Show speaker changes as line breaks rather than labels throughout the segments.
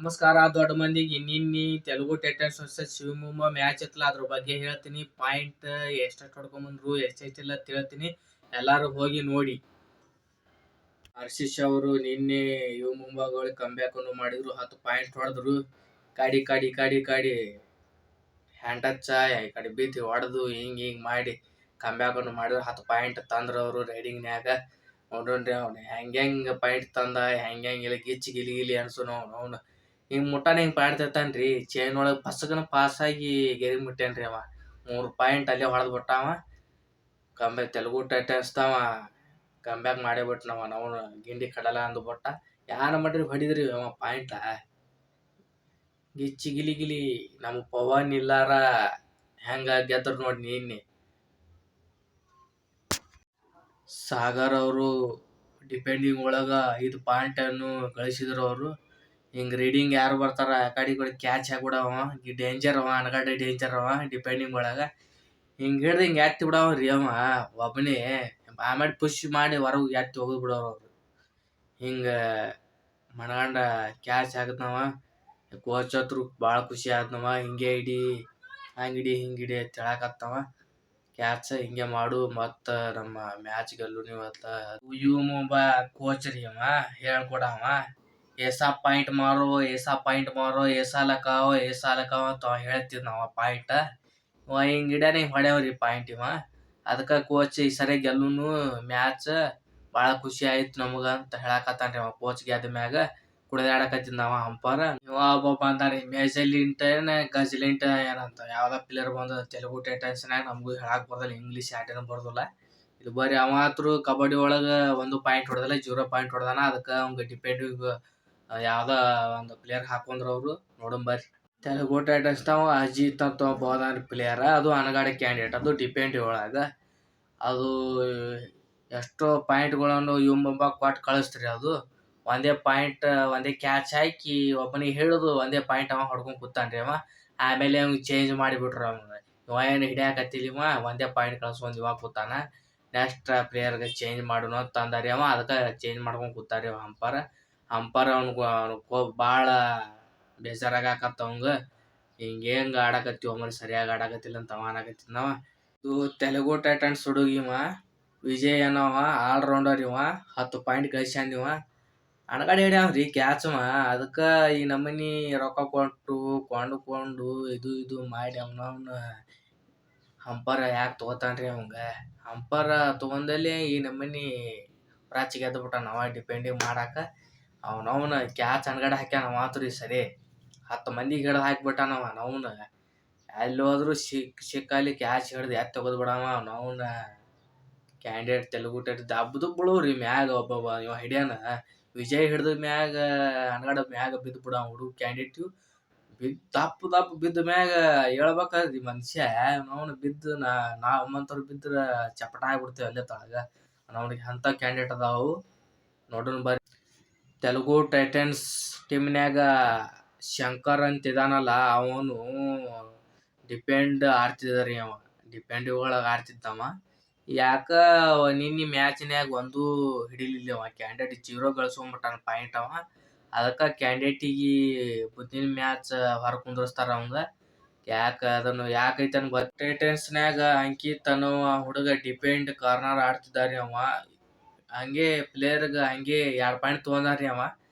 ನಮಸ್ಕಾರ ದೊಡ್ಡ ಮಂದಿಗೆ. ನಿನ್ನೆ Telugu Titans versus Shivamogga match ಇತ್ತಲ್ಲ, ಅದ್ರ ಬಗ್ಗೆ ಹೇಳ್ತೀನಿ. ಪಾಯಿಂಟ್ ಎಷ್ಟೆಷ್ಟು ಹೊಡ್ಕೊಂಬಂದ್ರು ಎಷ್ಟೆಷ್ಟಿಲ್ಲ ಅಂತ ಹೇಳ್ತೀನಿ. ಎಲ್ಲಾರು ಹೋಗಿ ನೋಡಿ. ಆರ್ಸಿಸ್ ಅವರು ನಿನ್ನೆ ಶಿವಮೊಗ್ಗಗಳಿಗೆ ಕಂಬ್ಯಾಕ್ ಅನ್ನು ಮಾಡಿದ್ರು. 10 ಪಾಯಿಂಟ್ ಹೊಡೆದ್ರು. ಕಾಡಿ ಕಾಡಿ ಕಾಡಿ ಕಾಡಿ ಹ್ಯಾಂಡ್ ಟಚ್ ಈ ಕಡೆ ಬಿದ್ದು ಹೊಡೆದು ಹಿಂಗ್ ಮಾಡಿ ಕಂಬ್ಯಾಕ್ ಅನ್ನು ಮಾಡಿದ್ರು. 10 ಪಾಯಿಂಟ್ ತಂದ್ರ ಅವರು ರೈಡಿಂಗ್ನ್ಯಾಗ. ನೋಡ್ರಿ ಅವ್ನು ಹೆಂಗ್ ಪಾಯಿಂಟ್ ತಂದ, ಹೆಂಗ್ ಇಲ್ಲ ಗಿಚ್ಚಿ ಗಿಲಿ ಅನ್ಸು ಅವ್ನು ಹಿಂಗ್ ಮುಟ್ಟಾನ ಹಿಂಗ್ ಪಾಯಿಂಟ್ ತರ್ತಾನ್ರಿ. ಚೈನ್ ಒಳಗ್ ಪಸಗನ ಪಾಸ್ ಆಗಿ ಗೆರಿ ಮುಟ್ಟ್ಯಾನ್ರಿ ಅವ. 3 ಪಾಯಿಂಟ್ ಅಲ್ಲೇ ಹೊಡೆದ್ ಬಿಟ್ಟಾವ. ತೆಲುಗು ಟೈಟನ್ಸ್ದವ ಕಂಬ್ಯಾಕ್ ಮಾಡೇ ಬಿಟ್ನವ. ನಾವು ಗಿಂಡಿ ಕಡಲ ಅಂದ್ಬಿಟ್ಟ. ಯಾರ ಮಾಡ್ರಿ ಹೊಡಿದ್ರಿ ಅವ ಪಾಯಿಂಟ್ ಗಿಚ್ಚಿ ಗಿಲಿ ನಮ್ಮ ಪವನ್ ಇಲ್ಲಾರ ಹೆಂಗ ಗೆದ್ರು ನೋಡಿ ನಿನ್ನೆ. ಸಾಗರ್ ಅವರು ಡಿಪೆಂಡಿಂಗ್ ಒಳಗ 5 ಪಾಯಿಂಟ್ ಅನ್ನು ಗಳಿಸಿದ್ರು. ಅವರು ಹಿಂಗ್ ರೀಡಿಂಗ್ ಯಾರು ಬರ್ತಾರ ಆ ಕಡೆ ಕ್ಯಾಚ್ ಆಗ್ಬಿಡವ. ಡೇಂಜರ್ ಅವ, ಅನಗಡೆ ಡೇಂಜರ್ ಅವ ಡಿಪೆಂಡಿಂಗ್ ಒಳಗ. ಹಿಂಗ್ ಹಿಡ್ದು ಹಿಂಗ್ ಎತ್ತಿ ಬಿಡವ್ರಿ ಅವ ಒಬ್ಬನೇ. ಆಮೇಲೆ ಪುಷ್ ಮಾಡಿ ಹೊರಗೆ ಎತ್ತಿ ಹೋಗಿ ಬಿಡೋರು ಅವ್ರು. ಹಿಂಗ ಮನಗಂಡ ಕ್ಯಾಚ್ ಆಗತ್ನವ. ಕೋಚ್ ಹತ್ರ ಭಾಳ ಖುಷಿ ಆದ್ನವ. ಹಿಂಗೆ ಹಿಡಿ ಹಿಂಗಿಡಿ ಅಂತ ಹೇಳಕತ್ತವ. ಕ್ಯಾಚ್ ಹಿಂಗೆ ಮಾಡು ಮತ್ತ ನಮ್ಮ ಮ್ಯಾಚ್ ಗೆಲ್ಲು ನೀವತ್ತ. ಇವ ಕೋಚ್ ರೀ ಅವ ಹೇಳ್ಕೊಡವ. ಏಸಾ ಪಾಯಿಂಟ್ ಮಾರೋ ಏಸಾ ಲಕಾವ್ ಅಂತ ಹೇಳ್ತಿದ್ನವ ಪಾಯಿಂಟ್. ಇವ ಹಿಂಗ್ ಹಿಡ್ಯಾನ ಹಿಂಗ್ ಹೊಡ್ಯಾವ್ರಿ ಪಾಯಿಂಟ್ ಇವ. ಅದಕ್ಕ ಕೋಚ್ ಈ ಸರಿ ಗೆಲ್ಲುನು ಮ್ಯಾಚ್ ಭಾಳ ಖುಷಿ ಆಯ್ತು ನಮಗ ಅಂತ ಹೇಳಕತ್ತಾನ್ರಿ ಅವ. ಕೋಚ್ ಗೆದ್ದ ಮ್ಯಾಗ ಕುಡ್ದಾಡಕತ್ತಿದ್ನವ ಅಂಪೈರ್. ಇವ ಒಬ್ಬ ಅಂತಾರಿ ಮೆಜಲಿಂಟ್ ಗಜಲಿಂಟ್ ಏನಂತ ಯಾವ್ದ ಪ್ಲೇಯರ್ ಬಂದ ತೆಲುಗು ಟೈಟನ್ಸ್ನ್ಯಾಗ. ನಮಗೂ ಹೇಳಾಕ್ ಬರಲ್ಲ, ಇಂಗ್ಲೀಷ್ ಯಾಟೇನು ಬರೋದಿಲ್ಲ. ಇದು ಬರೀ ಅವ ಹತ್ರು ಕಬಡ್ಡಿ ಒಳಗ 1 ಪಾಯಿಂಟ್ ಹೊಡೆದಿಲ್ಲ, 0 ಪಾಯಿಂಟ್ ಹೊಡೆದಾನ. ಅದಕ್ಕ ಅವ್ಗೆ ಡಿಪೆಂಡಿಂಗ್ ಯಾವ್ದ ಒಂದು ಪ್ಲೇಯರ್ ಹಾಕೊಂಡ್ರ ಅವ್ರು ನೋಡೋಣ ಬರ್ರಿ. ತೆಲುಗು ಟೈಟನ್ಸ್ ತಾವ ಅಜಿತ್ ಅಂತ ಒಬ್ಬ ಪ್ಲೇಯರ್. ಅದು ಅನಗಾಡೆ ಕ್ಯಾಂಡಿಡೇಟ್. ಅದು ಡಿಪೆಂಡ್ ಒಳಗ ಅದು ಎಷ್ಟೋ ಪಾಯಿಂಟ್ಗಳನ್ನು ಇವ್ ಕೊಟ್ಟು ಕಳಿಸ್ತ್ರಿ. ಅದು ಒಂದೇ ಪಾಯಿಂಟ್ ಒಂದೇ ಕ್ಯಾಚ್ ಹಾಕಿ ಒಬ್ಬನಿಗೆ ಹಿಡಿದು ಒಂದೇ ಪಾಯಿಂಟ್ ಅವ ಹೊಡ್ಕೊಂಡ್ ಕೂತಾನ್ರಿ ಅವ. ಆಮೇಲೆ ಅವ್ನಿಗೆ ಚೇಂಜ್ ಮಾಡಿಬಿಟ್ರು. ಇವ ಏನು ಹಿಡಿಯಾಕತ್ತಿಲ್ಲ, ಇವ ಒಂದೇ ಪಾಯಿಂಟ್ ಕಳ್ಸ್ಕೊಂಡ್ ಇವಾಗ ಕೂತಾನ. ನೆಕ್ಸ್ಟ್ ಪ್ಲೇಯರ್ಗೆ ಚೇಂಜ್ ಮಾಡೋಣ ಅಂತ ಅಂದಾರಿ ಅವ. ಅದಕ್ಕೆ ಚೇಂಜ್ ಮಾಡ್ಕೊಂಡು ಕೂತಾರಿ ಅವ ಅಂಪೈರ್. ಅವ್ನಿಗೆ ಭಾಳ ಬೇಜಾರಾಗಕತ್ತ ಅವಂಗ. ಹಿಂಗ ಆಡಕತ್ತೀವಿ ಮರಿ ಸರಿಯಾಗಿ ಆಡಕತ್ತಿಲ್ಲ ಅಂತ ಅವ ಅನ್ನಕತ್ತಿದ್ನವ. ಇದು ತೆಲುಗು ಟೈಟನ್ಸ್ ಹುಡುಗಿವ ವಿಜಯ್ ಏನವ ಆಲ್ರೌಂಡರ್. ಇವ 10 ಪಾಯಿಂಟ್ ಗಳಿಸ್ಯಾನ. ಇವ ಅಣಗಡೆ ಹಿಡ್ಯಾವ್ರಿ ಕ್ಯಾಚವ. ಅದಕ್ಕ ಈ ನಮ್ಮನಿ ರೊಕ್ಕ ಕೊಟ್ಟು ಕೊಂಡುಕೊಂಡು ಇದು ಮಾಡಿ ಅವನವನ್ನ ಅಂಪೈರ್ ಯಾಕೆ ತಗೋತಾನ್ರಿ ಅವಂಗ. ಅಂಪೈರ್ ತಗೊಂಡಲ್ಲಿ ಈ ನಮ್ಮನಿ ರಾಚಿಗೆ ಎದ್ದು ಬಿಟ್ಟಾನ ಅವ ಡಿಪೆಂಡಿಂಗ್ ಮಾಡಾಕ. ಅವನವನ ಕ್ಯಾಚ್ ಅಣಗಡೆ ಹಾಕ್ಯಾನ ಮಾತ್ರ ಈ ಸರಿ. 10 ಮಂದಿಗೆ ಹಿಡ್ದು ಹಾಕಿಬಿಟ್ಟಾನವ. ಅವನ ಎಲ್ಲಿ ಹೋದ್ರು ಸಿಕ್ಕಲ್ಲಿ ಕ್ಯಾಚ್ ಹಿಡ್ದು ಎತ್ತಿ ತೆಗೆದು ಬಿಡವ. ಅವನ ಕ್ಯಾಂಡಿಡೇಟ್ ತೆಲುಗು ಟೈಟನ್ಸ್ ದಬ್ಬದು ಬಿಡೋರಿ ಮ್ಯಾಗ. ಒಬ್ಬೊಬ್ಬ ಇವ ಹಿಡ್ಯಾನ ವಿಜಯ್ ಹಿಡ್ದ ಮ್ಯಾಗ ಅನಗಡ ಮ್ಯಾಗ ಬಿದ್ದು ಬಿಡ ಹುಡುಗ ಕ್ಯಾಂಡಿಡೇಟ್. ದಪ್ಪ ಬಿದ್ದ ಮ್ಯಾಗ ಹೇಳ್ಬೇಕಾದ್ರಿ ಮನುಷ್ಯ. ಅವನು ಬಿದ್ದು ನಮ್ಮಂತವ್ರು ಬಿದ್ರ ಚಪಟ ಆಗ್ಬಿಡ್ತೇವೆ ಅಲ್ಲೇ ತಳಗ. ಅವನಿಗೆ ಅಂತ ಕ್ಯಾಂಡಿಡೇಟ್ ಅದಾವು ನೋಡೋಣ ಬರ್ರಿ. ತೆಲುಗು ಟೈಟನ್ಸ್ ಟೀಮ್ನ್ಯಾಗ ಶಂಕರ್ ಅಂತ ಇದಾನಲ್ಲ, ಅವನು ಡಿಪೆಂಡ್ ಆಡ್ತಿದಾರಿ. ಅವ ಡಿಪೆಂಡ್ ಒಳಗೆ ಆಡ್ತಿದ್ದವ. ಯಾಕ ನಿನ್ನೆ ಮ್ಯಾಚ್ನ್ಯಾಗ ಒಂದು ಹಿಡಿಲಿಲ್ಲ ಅವ. ಕ್ಯಾಂಡಿಡೇಟ್ 0 ಗಳಿಸ್ಕೊಂಡ್ಬಿಟ್ಟಾನ ಪಾಯಿಂಟ್ ಅವ. ಅದಕ್ಕೆ ಕ್ಯಾಂಡಿಡೇಟಿಗೆ ಮುಂದಿನ ಮ್ಯಾಚ್ ಹೊರ ಕುಂದ್ರಸ್ತಾರ ಅವಂಗ. ಯಾಕೈತೆ ಟೈಟನ್ಸ್ನ್ಯಾಗ ಅಂಕಿತ್ ಅನ್ನೋ ಹುಡುಗ ಡಿಪೆಂಡ್ ಕಾರ್ನರ್ ಆಡ್ತಿದ್ದಾರಿ ಅವ. ಹಂಗೆ ಪ್ಲೇಯರ್ಗೆ ಹಂಗೆ 2 ಪಾಯಿಂಟ್ ತೊಗೊಂಡಾರಿ ಅವ.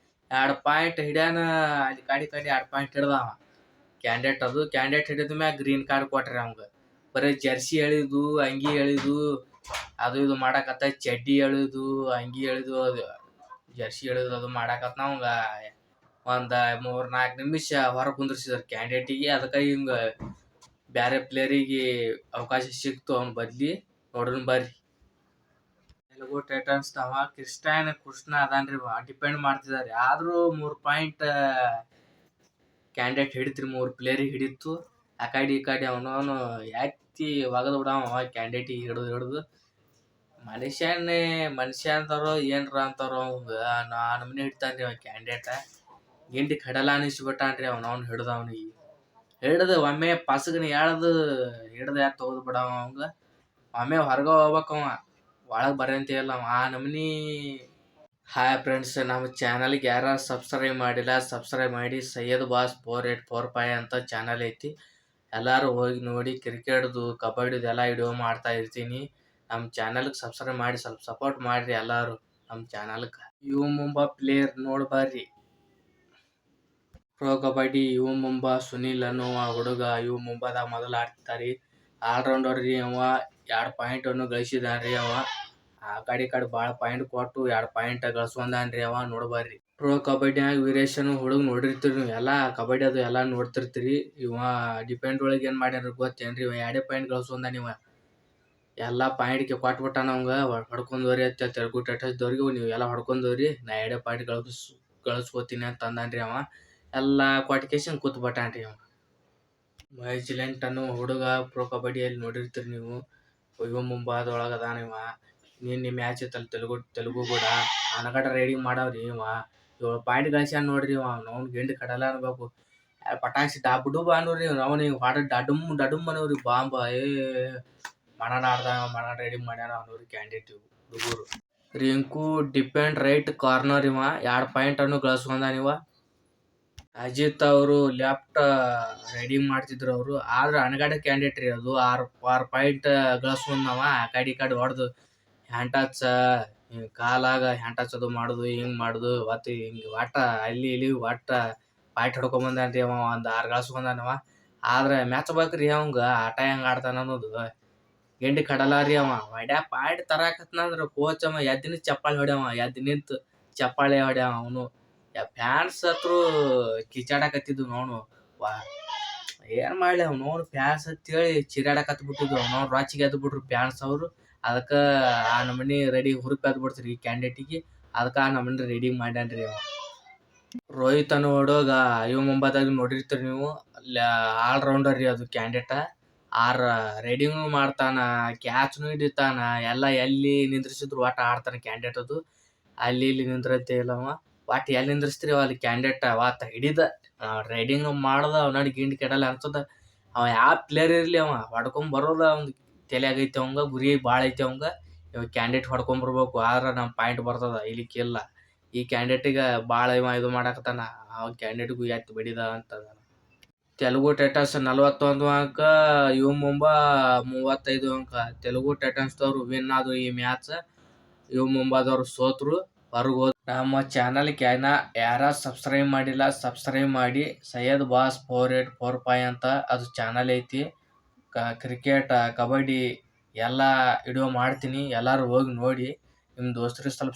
2 ಪಾಯಿಂಟ್ ಹಿಡ್ಯಾನ. ಅಲ್ಲಿ ಕಾಡಿ 2 ಪಾಯಿಂಟ್ ಹಿಡ್ದವ ಕ್ಯಾಂಡಿಡೇಟ್. ಅದು ಕ್ಯಾಂಡಿಡೇಟ್ ಹಿಡಿದ ಮ್ಯಾಗ ಗ್ರೀನ್ ಕಾರ್ಡ್ ಕೊಟ್ರಿ ಅವಂಗ. ಬರೀ ಜರ್ಸಿ ಎಳಿದು ಅಂಗಿ ಎಳಿದು ಅದು ಇದು ಮಾಡಾಕತ್ತ. ಚಡ್ಡಿ ಎಳಿದು ಅಂಗಿ ಎಳಿದು ಜರ್ಸಿ ಎಳಿದು ಅದು ಮಾಡಾಕತ್ನ. ಅವಂಗ ಒಂದ್ 3-4 ನಿಮಿಷ ಹೊರ ಕುಂದ್ರಸಿದ್ರು ಕ್ಯಾಂಡಿಡೇಟಿಗೆ. ಅದಕ್ಕೆ ಹಿಂಗ ಬ್ಯಾರೆ ಪ್ಲೇಯರಿಗೆ ಅವಕಾಶ ಸಿಕ್ತು ಅವ್ನ ಬದ್ಲಿ. ನೋಡೋಣ ಬರ್ರಿ. ತೆಲುಗು ಟೈಟನ್ಸ್ ಕೃಷ್ಣ ಅದಾನ್ರಿ. ಡಿಪೆಂಡ್ ಮಾಡ್ತಿದಾರೆ. ಆದ್ರೂ 3 ಪಾಯಿಂಟ್ ಕ್ಯಾಂಡಿಡೇಟ್ ಹಿಡಿತ್ರಿ. 3 ಪ್ಲೇಯರಿಗೆ ಹಿಡಿತು. ಆ ಕಡೆ ಈ ಕಡೆ ಅವನವನು ಎತ್ತಿ ಒಗದ್ ಬಿಡವ ಕ್ಯಾಂಡಿಡೇಟಿಗೆ ಹಿಡಿದು. ಮನುಷ್ಯ ಅಂತಾರೋ ಏನ್ರ ಅಂತಾರೋ ಅವಂಗ ನಮ್ಮನೆ ಹಿಡ್ತಾನ್ರಿ ಅವ ಕ್ಯಾಂಡಿಡೇಟ್. ಗಿಂಡಿ ಕಡಲ ಅನಿಸ್ಬಿಟ್ಟಾನ್ರಿ ಅವನವನ್ ಹಿಡ್ದು ಒಮ್ಮೆ ಪಸಗನ ಎಳ್ದು ಹಿಡ್ದು ಎತ್ತಿ ತೆಗೆದು ಬಿಡವ ಅವಂಗ. ಒಮ್ಮೆ ಹೊರಗ ಹೋಗ್ಬೇಕವ, ಒಳಗ್ ಬರಂತ ಇಲ್ಲ ಅವ. ಆ ನಮ್ನಿ ಹಾಯ್ ಫ್ರೆಂಡ್ಸ್, ನಮ್ಮ ಚಾನಲ್ಗೆ ಯಾರು ಸಬ್ಸ್ಕ್ರೈಬ್ ಮಾಡಿಲ್ಲ ಸಬ್ಸ್ಕ್ರೈಬ್ ಮಾಡಿ. ಸೈಯದ್ ಬಾಸ್ 4845 ಅಂತ ಚಾನಲ್ ಐತಿ. ಎಲ್ಲರೂ ಹೋಗಿ ನೋಡಿ. ಕ್ರಿಕೆಟ್ದು ಕಬಡ್ಡಿದು ಎಲ್ಲ ವಿಡಿಯೋ ಮಾಡ್ತಾ ಇರ್ತೀನಿ. ನಮ್ಮ ಚಾನಲ್ಗೆ ಸಬ್ಸ್ಕ್ರೈಬ್ ಮಾಡಿ, ಸ್ವಲ್ಪ ಸಪೋರ್ಟ್ ಮಾಡಿರಿ ಎಲ್ಲರೂ ನಮ್ಮ ಚಾನಲ್ಗೆ. ಇವು ಮುಂಬಾ ಪ್ಲೇಯರ್ ನೋಡ್ಬಾರ್ರಿ. ಪ್ರೊ ಕಬಡ್ಡಿ ಇವು ಮುಂಬಾ ಸುನಿಲ್ ಅನ್ನುವ ಹುಡುಗ ಇವು ಮುಂಬಾದಾಗ ಮೊದಲು ಆಡ್ತಿದ್ದಾರೆ. ಆಲ್ರೌಂಡರ್ ರೀ ಅವ. 2 ಪಾಯಿಂಟನ್ನು ಗಳಿಸಿದಾನ್ರಿ ಅವ. ಆ ಕಡೆ ಭಾಳ ಪಾಯಿಂಟ್ ಕೊಟ್ಟು 2 ಪಾಯಿಂಟ್ ಗಳಿಸ್ಕೊಂಡಾನ್ರಿ ಅವ. ನೋಡ್ಬಾರ್ರಿ. ಪ್ರೊ ಕಬಡ್ಡಿಯಾಗ ವೀರೇಶನ್ ಹುಡುಗ ನೋಡಿರ್ತೀರಿ ನೀವು. ಎಲ್ಲ ಕಬಡ್ಡಿ ಅದು ಎಲ್ಲ ನೋಡ್ತಿರ್ತೀರಿ. ಇವ ಡಿಪೆಂಡ್ ಒಳಗೆ ಏನು ಮಾಡ್ಯಾರ ಗೊತ್ತೇನ್ರಿ? ಇವ 2 ಪಾಯಿಂಟ್ ಗಳಿಸ್ಕೊಂಡಾನ. ಇವ ಎಲ್ಲ ಪಾಯಿಂಟ್ಗೆ ಕೊಟ್ಬಿಟ್ಟಾನ. ಅವಂಗ ಹೊಡ್ಕೊಂಡವ್ರಿ ಅಂತ ತೆಲುಗು ಟೈಟಲ್ದವ್ರಿಗೆ, ನೀವು ಎಲ್ಲ ಹೊಡ್ಕೊಂಡವ್ರಿ, ನಾ 2 ಪಾಯಿಂಟ್ ಗಳಿಸ್ಕೋತೀನಿ ಅಂತ ಅಂದಾನ್ರಿ ಅವ. ಎಲ್ಲ ಕೊಟ್ಕೇಶನ್ ಕೂತ್ಬಿಟ್ಟಾನ್ರಿ ಅವ. ಮೈಜಿಲೆಂಟ್ ಅನ್ನೋ ಹುಡುಗ ಪ್ರೊ ಕಬಡ್ಡಿಯಲ್ಲಿ ನೋಡಿರ್ತೀರಿ ನೀವು. ಇವ ಮುಂಬಾದೊಳಗೆ ಅದಾನ ಇವ. ನಿನ್ನೆ ಮ್ಯಾಚ್ ಇತ್ತಲ್ಲ ತೆಲುಗು ಕೂಡ ಅನಗಡ ರೈಡಿಂಗ್ ಮಾಡವ್ರಿ ಇವ. 7 ಪಾಯಿಂಟ್ ಗಳಿಸ್ಯಾನ ನೋಡ್ರಿ ಇವ. ಅವ್ನು ಗಿಂಡಿ ಕಡಲ ಅನ್ಬೇಕು. ಪಟಾಕ್ಷಿ ಡಾಬುಡುಬ ಅನ್ನೋರಿ ಅವ್ನಿಗೆ ಹೊಡ ಡಡುಮ್ ಡಡುಮ್ ಅನ್ನೋರಿ ಬಾಂಬ. ಮಣನ ಆಡ್ದ ಮಣ ರೈಡಿಂಗ್ ಮಾಡ್ಯಾನ ಅನ್ನೋರಿ ಕ್ಯಾಂಡಿಡೇಟ್ ಹುಡುಗರು. ರಿಂಕು ಡಿಪೆಂಡ್ ರೈಟ್ ಕಾರ್ನರ್ ಇವ. 2 ಪಾಯಿಂಟ್ ಅನ್ನು ಗಳಿಸ್ಕೊಂಡಾನ ಇವ. ಅಜಿತ್ ಅವರು ಲೆಫ್ಟ್ ರೈಡಿಂಗ್ ಮಾಡ್ತಿದ್ರು ಅವರು. ಆದ್ರೆ ಅನಗಡ ಕ್ಯಾಂಡಿಡೇಟ್ ರೀ ಅದು. 6 ಪಾಯಿಂಟ್ ಗಳಿಸ್ಕೊಂಡವ. ಆ ಕಡೆ ಹೊಡೆದು ಹ್ಯಾಂಡ್ ಟಚ್, ಕಾಲಾಗ ಹ್ಯಾಂಡ್ ಟಚ್ ಅದು ಮಾಡುದು, ಹಿಂಗ್ ಮಾಡುದು, ಒಟ್ಟು ಹಿಂಗೆ ಒಟ್ಟ ಅಲ್ಲಿ ಇಲ್ಲಿ ಒಟ್ಟ ಪಾಯಿಂಟ್ ಹೊಡ್ಕೊಂಬಂದಾನ್ರಿ ಅವ. 6 ಗಳಿಸ್ಕೊಂಡಾನವ. ಆದ್ರೆ ಮ್ಯಾಚ್ ಬೇಕ್ರಿ ಅವಂಗ. ಆಟ ಹೆಂಗ್ ಆಡ್ತಾನ ಅನ್ನೋದು ಗಿಂಡಿ ಕಡಲ ರೀ ಅವ. ಪಾಯಿಂಟ್ ತರಾಕತ್ನಂದ್ರ ಕೋಚ್ ಅವ ಎದ್ದು ಚಪ್ಪಾಳಿ ಹೊಡ್ಯವ. ಎದ್ದು ನಿಂತು ಚಪ್ಪಾಳಿ ಹೊಡ್ಯವ ಅವನು. ಫ್ಯಾನ್ಸ್ ಹತ್ರು ಕಿಚಾಡಕತ್ತಿದ್ದು ನೋಡು. ಏನ್ ಮಾಡ್ಲಿ ಅವ್ನು ಫ್ಯಾನ್ಸ್ ಅಂತೇಳಿ ಚಿರಾಡಕತ್ ಬಿಟ್ಟಿದ್ವು. ಅವ್ನು ರೊಚ್ಚಿಗೆ ಎದ್ದು ಬಿಟ್ರು ಫ್ಯಾನ್ಸ್ ಅವರು. ಅದಕ್ಕೆ ಆ ನಮನಿ ರೆಡಿ ಹುರುಪ್ ಎದ್ದು ಬಿಡ್ತೀರಿ ಈ ಕ್ಯಾಂಡಿಡೇಟಿಗೆ. ಅದಕ್ಕೆ ಆ ನಮನಿ ರೆಡಿ ಮಾಡ್ಯಾನ್ರಿ ಅವ. ರೋಹಿತ್ ಅನ್ನೋ ಹುಡುಗ ಇವ ಮುಂಬಾದಾಗ ನೋಡಿರ್ತೀರಿ ನೀವು. ಆಲ್ರೌಂಡರ್ ರೀ ಅದು ಕ್ಯಾಂಡಿಡೇಟ. 6 ರೈಡಿಂಗು ಮಾಡ್ತಾನ, ಕ್ಯಾಚ್ನು ಹಿಡಿತಾನ, ಎಲ್ಲ ಎಲ್ಲಿ ನಿಂದ್ರಿಸಿದ್ರು ಒಟ್ಟ ಆಡ್ತಾನ ಕ್ಯಾಂಡಿಡೇಟ್ ಅದು. ಅಲ್ಲಿ ಇಲ್ಲಿ ನಿಂದ್ರತೆ ಇಲ್ಲ ಅವ. ಒಟ್ಟು ಎಲ್ಲಿ ನಿಂದ್ರಿಸ್ತೀರಿ ಅಲ್ಲಿ ಕ್ಯಾಂಡಿಡೇಟ್ ಅವತ್ತ ಹಿಡಿದ ರೈಡಿಂಗ್ ಮಾಡ್ದ ಅವ್ನಡಿ ಗಿಂಡಿ ಕೆಡಲ್ಲ ಅನ್ಸದ. ಅವ ಯಾವ ಪ್ಲೇಯರ್ ಇರಲಿ ಅವ ಹೊಡ್ಕೊಂಬರೋದ ಅವ್ನ ತಲೆಯಾಗೈತಿ. ಅವಂಗ ಗುರಿ ಭಾಳ ಐತಿ ಅವಂಗ. ಇವ ಕ್ಯಾಂಡಿಡೇಟ್ ಹೊಡ್ಕೊಂಬರ್ಬೇಕು. ಆದ್ರೆ ನಮ್ಮ ಪಾಯಿಂಟ್ ಬರ್ತದ. ಇಲ್ಲಿಕ್ಕಿಲ್ಲ. ಈ ಕ್ಯಾಂಡಿಡೇಟಿಗೆ ಭಾಳ ಇವ ಇದು ಮಾಡಾಕತ್ತಾನ. ಆ ಕ್ಯಾಂಡಿಡೇಟ್ಗೂ ಎತ್ತು ಬಡಿದ ಅಂತದ. ತೆಲುಗು ಟೈಟನ್ಸ್ 41 ಅಂಕ, ಇವ ಮುಂಬಾ 35 ಅಂಕ. ತೆಲುಗು ಟೈಟನ್ಸ್ದವ್ರು ವಿನ್ ಆದ್ರು ಈ ಮ್ಯಾಚ್. ಇವ ಮುಂಬಾದವ್ರು ಸೋತ್ರು, ಹೊರಗೆ ಹೋದ್ರು. ನಮ್ಮ ಚಾನಲ್ಗೆ ಯಾರ ಸಬ್ಸ್ಕ್ರೈಬ್ ಮಾಡಿಲ್ಲ ಸಬ್ಸ್ಕ್ರೈಬ್ ಮಾಡಿ. ಸೈಯದ್ ಬಾಸ್ 4845 ಅಂತ ಅದು ಚಾನಲ್ ಐತಿ. ಕ್ರಿಕೆಟ್ ಕಬಡ್ಡಿ ಎಲ್ಲ ವಿಡಿಯೋ ಮಾಡ್ತೀನಿ. ಎಲ್ಲರೂ ಹೋಗಿ ನೋಡಿ. ನಿಮ್ಮ ದೋಸ್ತರಿಗೆ ಸ್ವಲ್ಪ